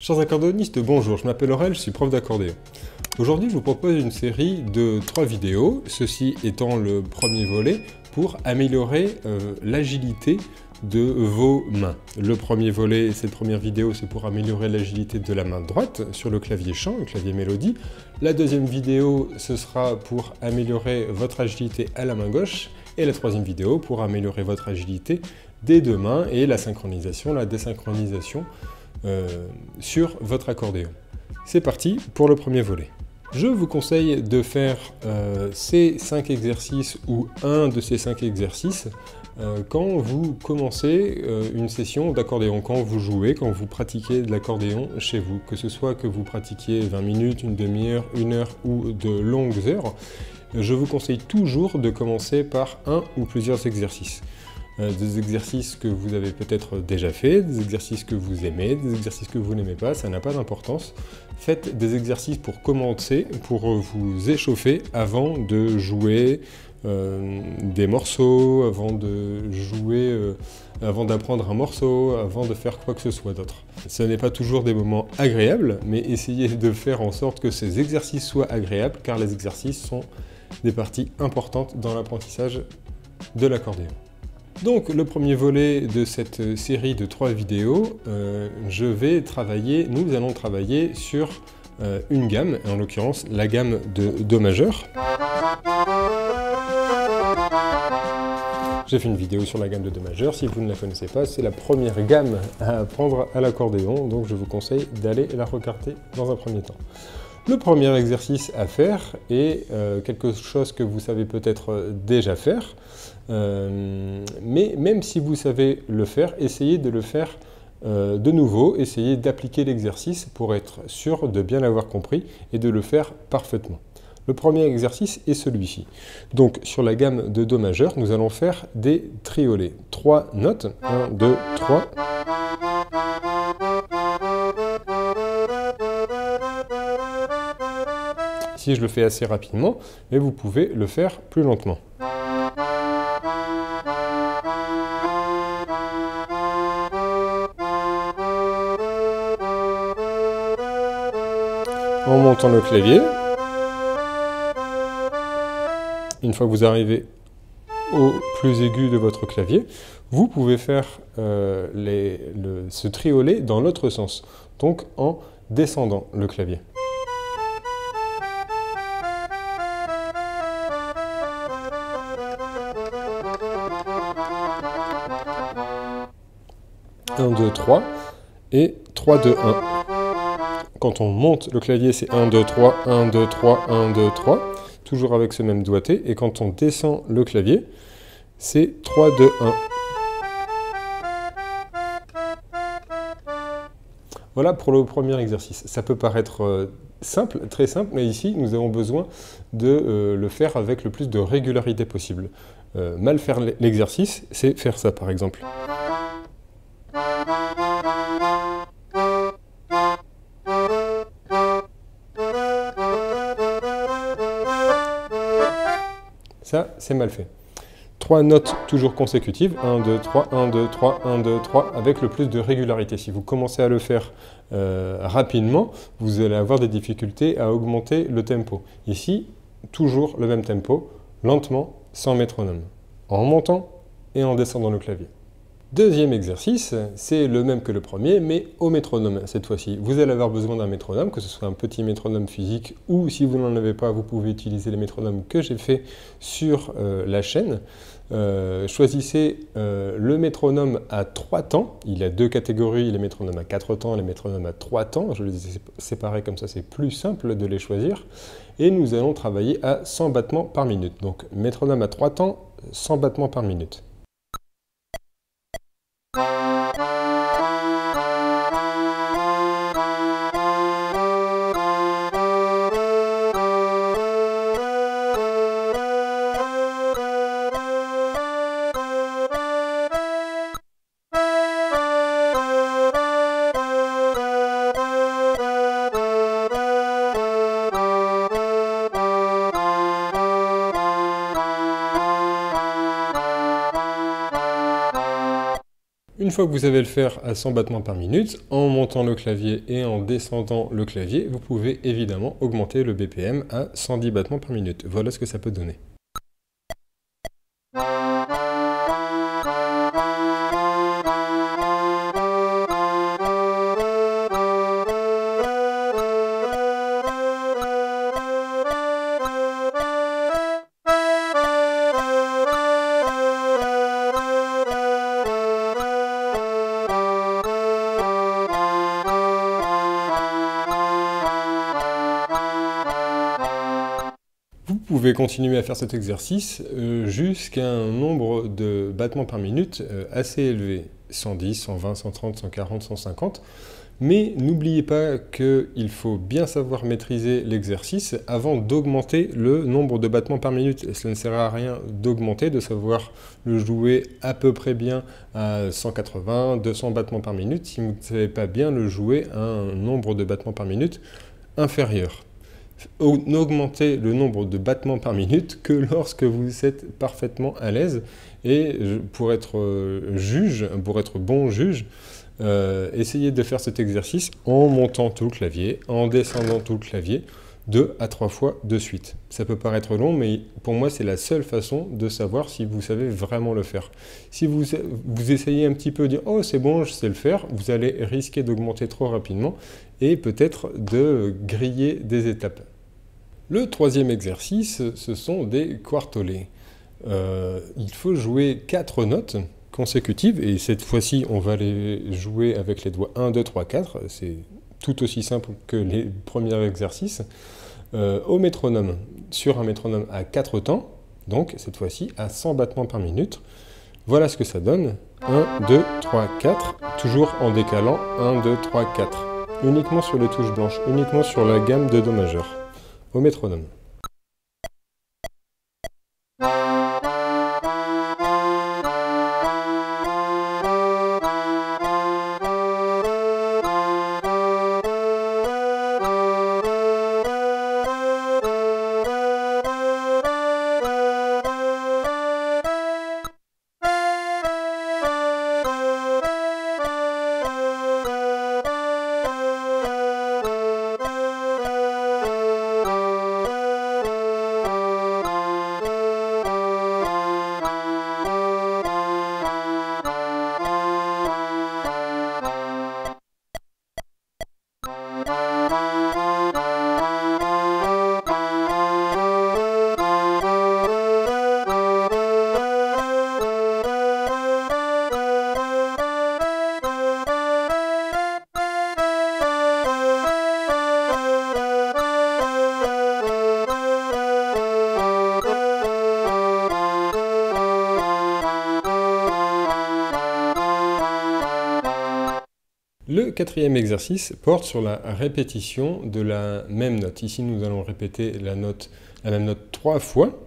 Chers accordéonistes, bonjour, je m'appelle Aurel, je suis prof d'accordéon. Aujourd'hui, je vous propose une série de 3 vidéos, ceci étant le premier volet, pour améliorer l'agilité de vos mains. Le premier volet, cette première vidéo, c'est pour améliorer l'agilité de la main droite sur le clavier chant, le clavier mélodie. La deuxième vidéo, ce sera pour améliorer votre agilité à la main gauche. Et la troisième vidéo, pour améliorer votre agilité des deux mains et la synchronisation, la désynchronisation sur votre accordéon. C'est parti pour le premier volet. Je vous conseille de faire ces 5 exercices ou un de ces 5 exercices quand vous commencez une session d'accordéon, quand vous jouez, quand vous pratiquez de l'accordéon chez vous, que ce soit que vous pratiquiez 20 minutes, une demi-heure, une heure ou de longues heures. Je vous conseille toujours de commencer par un ou plusieurs exercices. Des exercices que vous avez peut-être déjà fait, des exercices que vous aimez, des exercices que vous n'aimez pas, ça n'a pas d'importance. Faites des exercices pour commencer, pour vous échauffer avant de jouer des morceaux, avant de jouer, avant d'apprendre un morceau, avant de faire quoi que ce soit d'autre. Ce n'est pas toujours des moments agréables, mais essayez de faire en sorte que ces exercices soient agréables, car les exercices sont des parties importantes dans l'apprentissage de l'accordéon. Donc le premier volet de cette série de 3 vidéos, nous allons travailler sur une gamme, en l'occurrence la gamme de Do majeur. J'ai fait une vidéo sur la gamme de Do majeur, si vous ne la connaissez pas, c'est la première gamme à apprendre à l'accordéon, donc je vous conseille d'aller la regarder dans un premier temps. Le premier exercice à faire est quelque chose que vous savez peut-être déjà faire, mais même si vous savez le faire, essayez de le faire de nouveau, essayez d'appliquer l'exercice pour être sûr de bien l'avoir compris et de le faire parfaitement. Le premier exercice est celui-ci. Donc sur la gamme de Do majeur, nous allons faire des triolets. 3 notes, 1, 2, 3. Ici, je le fais assez rapidement, mais vous pouvez le faire plus lentement. En montant le clavier, une fois que vous arrivez au plus aigu de votre clavier, vous pouvez faire ce triolet dans l'autre sens, donc en descendant le clavier. Un, 2, 3 et 3, 2, 1. Quand on monte le clavier, c'est 1, 2, 3, 1, 2, 3, 1, 2, 3, toujours avec ce même doigté. Et quand on descend le clavier, c'est 3, 2, 1. Voilà pour le premier exercice. Ça peut paraître simple, très simple, mais ici, nous avons besoin de le faire avec le plus de régularité possible. Mal faire l'exercice, c'est faire ça, par exemple. Ça, c'est mal fait. 3 notes toujours consécutives, 1, 2, 3, 1, 2, 3, 1, 2, 3, avec le plus de régularité. Si vous commencez à le faire rapidement, vous allez avoir des difficultés à augmenter le tempo. Ici, toujours le même tempo, lentement, sans métronome, en montant et en descendant le clavier. Deuxième exercice, c'est le même que le premier, mais au métronome cette fois-ci. Vous allez avoir besoin d'un métronome, que ce soit un petit métronome physique ou si vous n'en avez pas, vous pouvez utiliser les métronomes que j'ai fait sur la chaîne. Choisissez le métronome à 3 temps. Il y a 2 catégories, les métronomes à 4 temps et les métronomes à 3 temps. Je les ai séparés comme ça, c'est plus simple de les choisir. Et nous allons travailler à 100 battements par minute. Donc métronome à 3 temps, 100 battements par minute. Une fois que vous avez le faire à 100 battements par minute, en montant le clavier et en descendant le clavier, vous pouvez évidemment augmenter le BPM à 110 battements par minute. Voilà ce que ça peut donner. Vous pouvez continuer à faire cet exercice jusqu'à un nombre de battements par minute assez élevé, 110, 120, 130, 140, 150. Mais n'oubliez pas qu'il faut bien savoir maîtriser l'exercice avant d'augmenter le nombre de battements par minute. Cela ne sert à rien d'augmenter, de savoir le jouer à peu près bien à 180, 200 battements par minute si vous ne savez pas bien le jouer à un nombre de battements par minute inférieur. N'augmentez le nombre de battements par minute que lorsque vous êtes parfaitement à l'aise. Et pour être bon juge, essayez de faire cet exercice en montant tout le clavier, en descendant tout le clavier, 2 à 3 fois de suite. Ça peut paraître long, mais pour moi, c'est la seule façon de savoir si vous savez vraiment le faire. Si vous essayez un petit peu de dire « Oh, c'est bon, je sais le faire », vous allez risquer d'augmenter trop rapidement et peut-être de griller des étapes. Le troisième exercice, ce sont des quartolets. Il faut jouer 4 notes consécutives, et cette fois-ci, on va les jouer avec les doigts 1, 2, 3, 4. C'est tout aussi simple que les premiers exercices. Au métronome, sur un métronome à 4 temps, donc cette fois-ci à 100 battements par minute. Voilà ce que ça donne. 1, 2, 3, 4, toujours en décalant 1, 2, 3, 4. Uniquement sur les touches blanches, uniquement sur la gamme de Do majeur, au métronome. Le quatrième exercice porte sur la répétition de la même note. Ici, nous allons répéter la même note 3 fois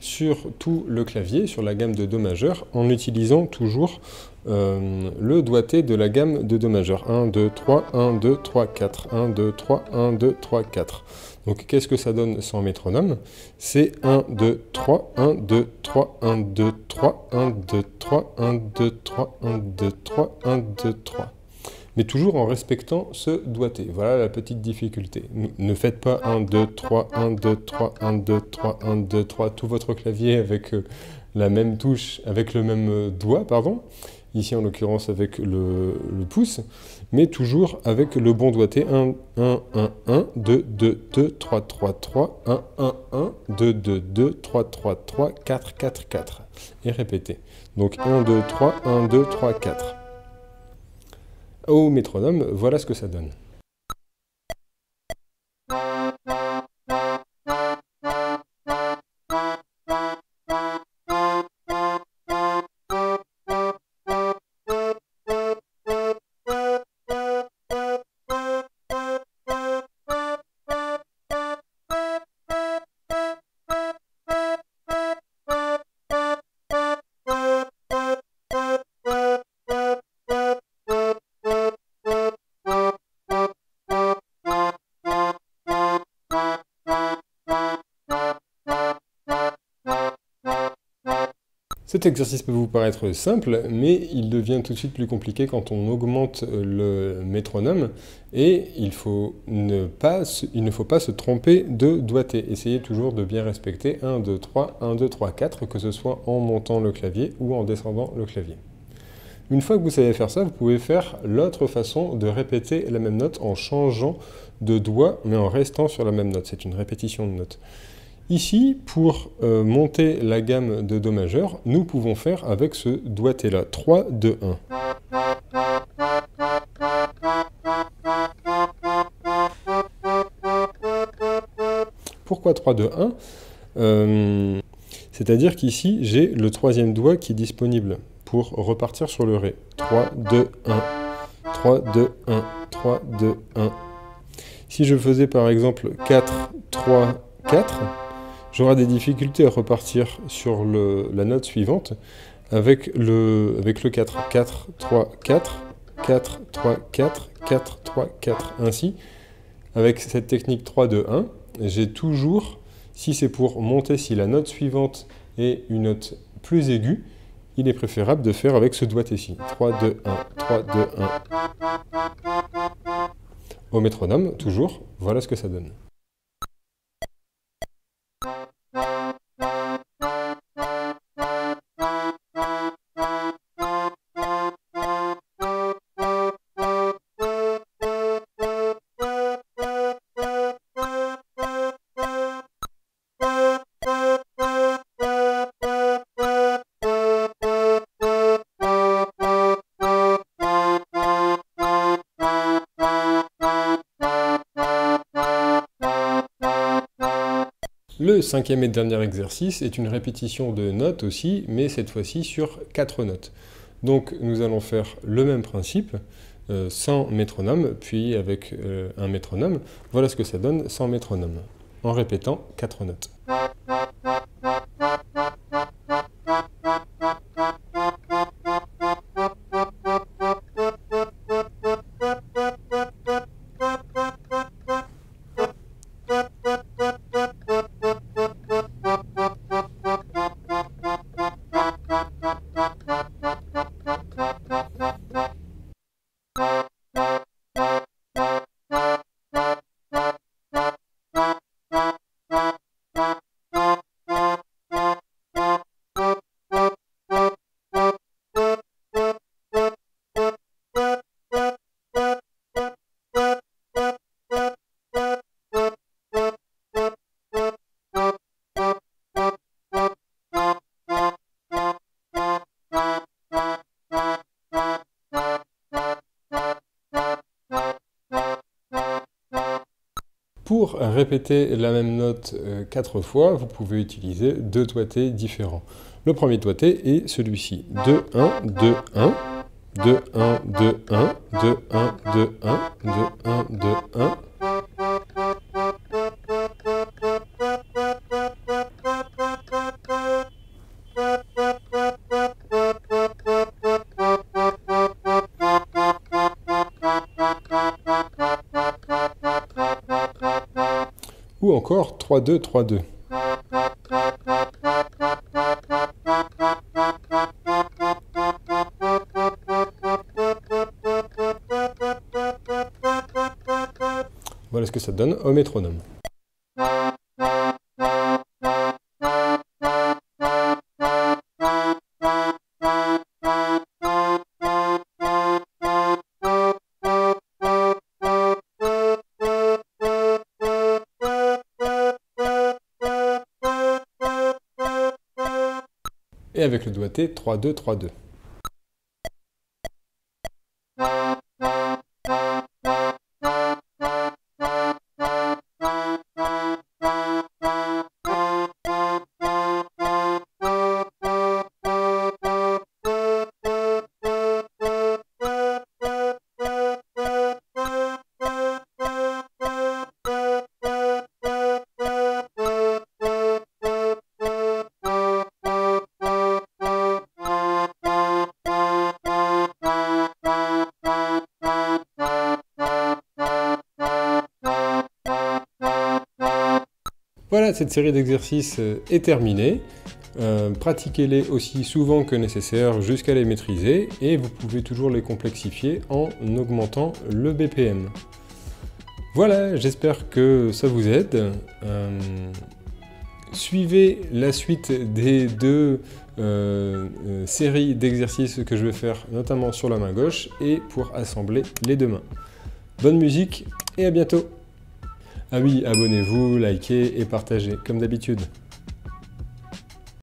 sur tout le clavier, sur la gamme de Do majeur, en utilisant toujours le doigté de la gamme de Do majeur. 1, 2, 3, 1, 2, 3, 4, 1, 2, 3, 1, 2, 3, 4. Donc, qu'est-ce que ça donne sans métronome? C'est 1, 2, 3, 1, 2, 3, 1, 2, 3, 1, 2, 3, 1, 2, 3, 1, 2, 3, 1, 2, 3. Mais toujours en respectant ce doigté. Voilà la petite difficulté. Ne faites pas 1, 2, 3, 1, 2, 3, 1, 2, 3, 1, 2, 3, tout votre clavier avec la même touche, avec le même doigt, pardon. Ici, en l'occurrence, avec le pouce, mais toujours avec le bon doigté. 1, 1, 1, 1, 2, 2, 2, 3, 3, 3, 1, 1, 1, 2, 2, 2, 3, 3, 3, 4, 4, 4. Et répétez. Donc 1, 2, 3, 1, 2, 3, 4. Au métronome, voilà ce que ça donne. Cet exercice peut vous paraître simple, mais il devient tout de suite plus compliqué quand on augmente le métronome et il ne faut pas se tromper de doigté. Essayez toujours de bien respecter 1, 2, 3, 1, 2, 3, 4, que ce soit en montant le clavier ou en descendant le clavier. Une fois que vous savez faire ça, vous pouvez faire l'autre façon de répéter la même note en changeant de doigt, mais en restant sur la même note. C'est une répétition de notes. Ici, pour monter la gamme de Do majeur, nous pouvons faire avec ce doigté-là, 3, 2, 1. Pourquoi 3, 2, 1 C'est-à-dire qu'ici, j'ai le troisième doigt qui est disponible pour repartir sur le Ré. 3, 2, 1. 3, 2, 1. 3, 2, 1. Si je faisais par exemple 4, 3, 4, j'aurai des difficultés à repartir sur la note suivante avec le 4. 4, 3, 4, 4, 3, 4, 4, 3, 4. Ainsi, avec cette technique 3, 2, 1, j'ai toujours, si c'est pour monter, si la note suivante est une note plus aiguë, il est préférable de faire avec ce doigté-ci. 3, 2, 1, 3, 2, 1. Au métronome, toujours, voilà ce que ça donne. Le cinquième et dernier exercice est une répétition de notes aussi, mais cette fois-ci sur 4 notes. Donc nous allons faire le même principe, sans métronome, puis avec un métronome. Voilà ce que ça donne sans métronome, en répétant 4 notes. Pour répéter la même note 4 fois, vous pouvez utiliser 2 doigtés différents. Le premier doigté est celui-ci. 2, 1, 2, 1, 2, 1, 2, 1, 2, 1, 2, 1, 2, 1, 2, 1. Ou encore 3, 2, 3, 2. Voilà ce que ça donne au métronome. Et avec le doigté 3, 2, 3, 2. Voilà, cette série d'exercices est terminée. Pratiquez-les aussi souvent que nécessaire jusqu'à les maîtriser et vous pouvez toujours les complexifier en augmentant le BPM. Voilà, j'espère que ça vous aide. Suivez la suite des deux séries d'exercices que je vais faire, notamment sur la main gauche et pour assembler les deux mains. Bonne musique et à bientôt! Ah oui, abonnez-vous, likez et partagez, comme d'habitude.